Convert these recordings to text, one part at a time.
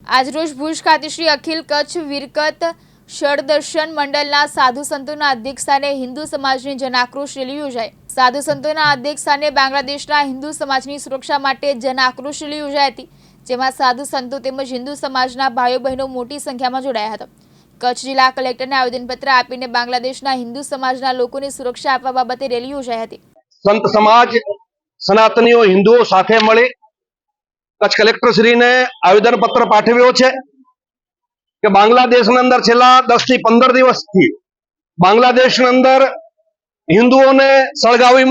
આજરોજ ભુજ ખાતે શ્રી અખિલ કચ્છ વિરકત ષડદર્શન મંડળના સાધુ સંતોના અધ્યક્ષસ્થાને હિન્દુ સમાજની જનાક્રોશ રેલી યોજાઈ। સાધુ સંતોના અધ્યક્ષસ્થાને બાંગ્લાદેશના હિન્દુ સમાજની સુરક્ષા માટે જનાક્રોશ રેલી યોજાઈ હતી, જેમાં સાધુ સંતો તેમજ હિન્દુ સમાજના ભાઈઓ બહેનો મોટી સંખ્યામાં જોડાયા હતા। કચ્છ જિલ્લા કલેક્ટરને આવેદનપત્ર આપીને બાંગ્લાદેશના હિન્દુ સમાજના લોકોને સુરક્ષા આપવા બાબતે રેલી યોજાઈ હતી। સંત સમાજ સનાતનીઓ હિન્દુઓ સાથે મળી કચ્છ કલેક્ટર શ્રીને આવેદનપત્ર પાઠવ્યો છે કે બાંગ્લાદેશની અંદર છેલ્લા 10 થી 15 દિવસથી બાંગ્લાદેશની અંદર હિન્દુઓને સળગાવી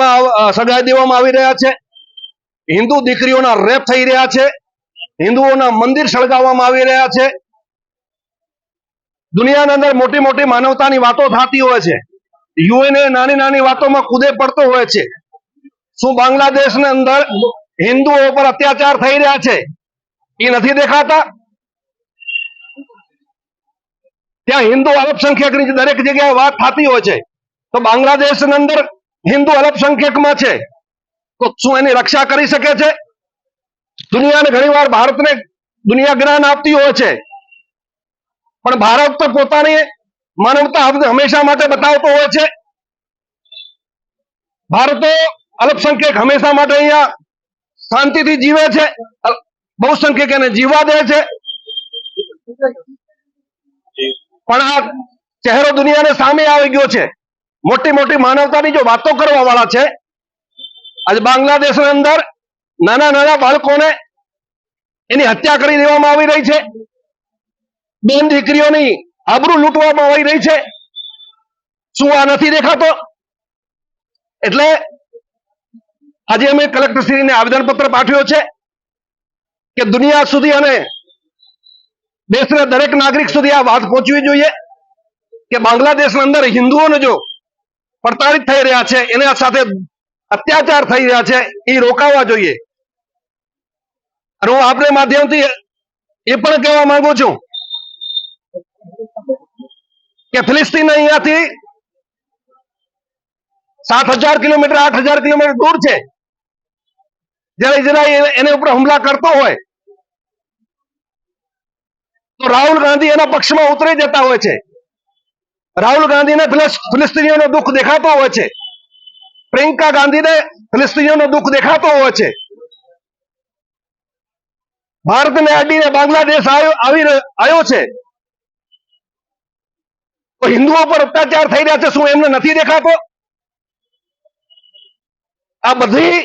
દેવામાં આવી રહ્યા છે, હિન્દુ દીકરીઓના રેપ થઈ રહ્યા છે, હિન્દુઓના મંદિર સળગાવવામાં આવી રહ્યા છે। દુનિયાની અંદર મોટી મોટી માનવતાની વાતો થતી હોય છે, યુએન નાની નાની વાતોમાં કૂદે પડતો હોય છે। શું બાંગ્લાદેશની અંદર હિન્દુઓ પર અત્યાચાર થઈ રહ્યા છે એ નથી દેખાતા? ત્યાં હિન્દુ અલ્પસંખ્યકની દરેક જગ્યાએ વાત થતી હોય છે, તો બાંગ્લાદેશની અંદર હિન્દુ અલ્પસંખ્યકમાં છે તો શું એની રક્ષા કરી શકે છે? દુનિયાને ઘણીવાર ભારતને દુનિયા જ્ઞાન આપતી હોય છે, પણ ભારત તો પોતાની માનવતા હંમેશા માટે બતાવતો હોય છે। ભારતો અલ્પસંખ્યક હંમેશા માટે અહીંયા શાંતિથી જીવે છે, બહુસંખ્યક એને જીવવા દે છે, પણ આ ચહેરો દુનિયાને સામે આવી ગયો છે। મોટી મોટી માનવતાની જો વાતો કરવા વાળા છે, આજે બાંગ્લાદેશની અંદર નાના નાના બાળકોને એની હત્યા કરી દેવામાં આવી રહી છે, બેન દીકરીઓની આબરૂ લૂંટવામાં આવી રહી છે। શું આ નથી દેખાતો? એટલે આજે અમે કલેક્ટરશ્રીને આવેદનપત્ર પાઠવ્યો છે કે દુનિયા સુધી અને દેશના દરેક નાગરિક સુધી આ વાત પહોંચવી જોઈએ કે બાંગ્લાદેશની અંદર હિન્દુઓને જો પ્રતાડિત થઈ રહ્યા છે, એના સાથે અત્યાચાર થઈ રહ્યા છે, એ રોકાવા જોઈએ। અને હું આપને માધ્યમથી એ પણ કહેવા માંગુ છું કે ફિલિસ્તીન અહીંયાથી 7,000 કિલોમીટર 8,000 કિલોમીટર દૂર છે। જ્યારે ઇઝરાયલ એને ઉપર હુમલા કરતો હોય તો રાહુલ ગાંધી એના પક્ષમાં ઉતરી જતા હોય છે। રાહુલ ગાંધીને ફિલિસ્તીનીઓનો દુઃખ દેખાતો હોય છે, પ્રિયંકા ગાંધીને ફિલિસ્તીનીઓનો દુઃખ દેખાતો હોય છે। ભારતને અડીને બાંગ્લાદેશ આવ્યો છે તો હિન્દુઓ પર અત્યાચાર થઈ રહ્યા છે, શું એમને નથી દેખાતો? આ બધી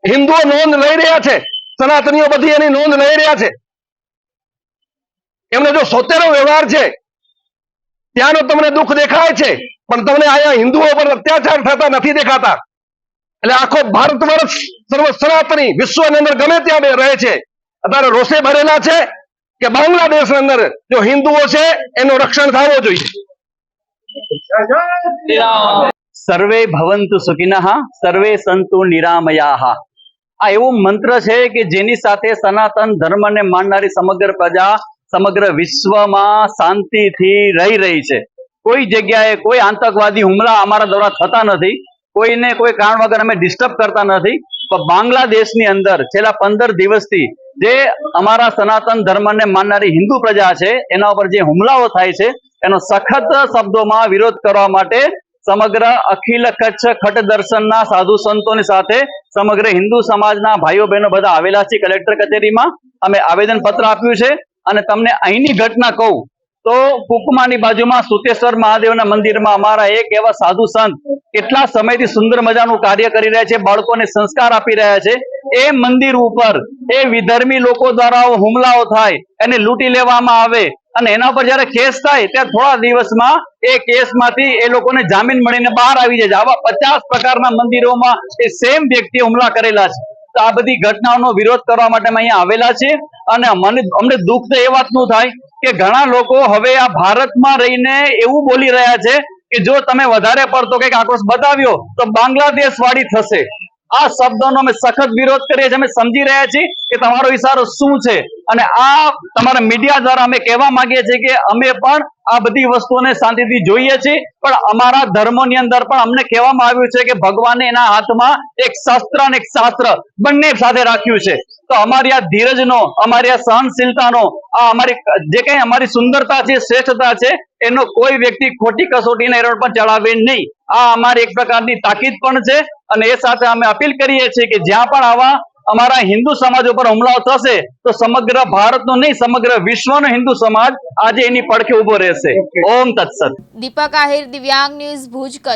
હિન્દુઓ નોંધ લઈ રહ્યા છે, સનાતનીઓ બધી એની નોંધ લઈ રહ્યા છે। એમને જો સોતેરો વ્યવહાર છે ત્યાંનો તમને દુઃખ દેખાય છે, પણ તમને અહીંયા હિન્દુઓ પર અત્યાચાર થતા નથી દેખાતા। એટલે આખો ભારત વર્ષ સર્વ સનાતની વિશ્વની અંદર ગમે ત્યાં રહે છે, અત્યારે રોષે ભરેલા છે કે બાંગ્લાદેશની અંદર જો હિન્દુઓ છે એનું રક્ષણ થવું જોઈએ। સર્વે ભવંતુ સુખિનઃ સર્વે સંતુ નિરામયાઃ। આ એવું મંત્ર છે કે જેની સાથે સનાતન ધર્મને માનનારી સમગ્ર પ્રજા સમગ્ર વિશ્વમાં શાંતિથી રહી છે। કોઈ જગ્યાએ કોઈ આતંકવાદી હુમલા અમારા દ્વારા થતા નથી, કોઈને કોઈ કારણ વગર અમે ડિસ્ટર્બ કરતા નથી। પણ બાંગ્લાદેશની અંદર છેલ્લા 15 દિવસથી જે અમારા સનાતન ધર્મને માનનારી હિન્દુ પ્રજા છે એના ઉપર જે હુમલાઓ થાય છે એનો સખત શબ્દોમાં વિરોધ કરવા માટે સમગ્ર અખિલ કચ્છ ખટ દર્શનના સાધુ સંતોની સાથે સમગ્ર હિન્દુ સમાજના ભાઈઓ બહેનો બધા આવેલા છે કલેક્ટર કચેરીમાં। અમે આવેદન પત્ર આપ્યું છે અને તમને અહીંની ઘટના કહું તો કુકમાની બાજુમાં સુતેશ્વર મહાદેવના મંદિરમાં અમારા એક એવા સાધુ સંત કેટલા સમયથી સુંદર મજાનું કાર્ય કરી રહ્યા છે, બાળકોને સંસ્કાર આપી રહ્યા છે। એ મંદિર ઉપર એ વિધર્મી લોકો દ્વારા હુમલાઓ થાય, એને લૂંટી લેવામાં આવે અને એના પર જયારે કેસ થાય ત્યાં થોડા દિવસમાં એ કેસમાંથી એ લોકોને જામીન મળીને બહાર આવી જાય છે। આવા 50 પ્રકારના મંદિરોમાં એ સેમ વ્યક્તિએ હુમલા કરેલા છે। તો આ બધી ઘટનાઓનો વિરોધ કરવા માટે અમે અહીંયા આવેલા છે અને અમને દુઃખ તો એ વાતનું થાય કે ઘણા લોકો હવે આ ભારતમાં રહીને એવું બોલી રહ્યા છે કે જો તમે વધારે પડતો કંઈક આક્રોશ બતાવ્યો તો બાંગ્લાદેશ વાળી થશે। આ શબ્દોનો અમે સખત વિરોધ કરીએ છીએ। અમે સમજી રહ્યા છીએ કે તમારો ઈશારો શું છે અને આ તમારા મીડિયા દ્વારા અમે કહેવા માંગીએ છીએ કે અમે પણ આ બધી વસ્તુઓને શાંતિથી જોઈએ છીએ, પણ અમારા ધર્મોની અંદર પણ અમને કહેવામાં આવ્યું છે કે ભગવાને એના હાથમાં એક શસ્ત્ર અને એક શાસ્ત્ર બંને સાથે રાખ્યું છે. તો અમારી આ ધીરજનો, અમારી આ સહનશીલતાનો, આ અમારી જે કઈ અમારી સુંદરતા છે, શ્રેષ્ઠતા છે, એનો કોઈ વ્યક્તિ ખોટી કસોટીને એરોડ પર ચડાવે નહીં. આ અમારી એક પ્રકારની તાકીદ પણ છે. અને એ સાથે અમે અપીલ કરીએ છીએ કે જ્યાં પણ આવા અમારા હિન્દુ સમાજ ઉપર હુમલાઓ થશે તો સમગ્ર ભારતનો નહીં, સમગ્ર વિશ્વનો હિન્દુ સમાજ આજે એની પડખે ઉભો રહેશે. ઓમ તત્સત. દીપક આહિર, દિવ્યાંગ ન્યૂઝ, ભુજ, કચ્છ.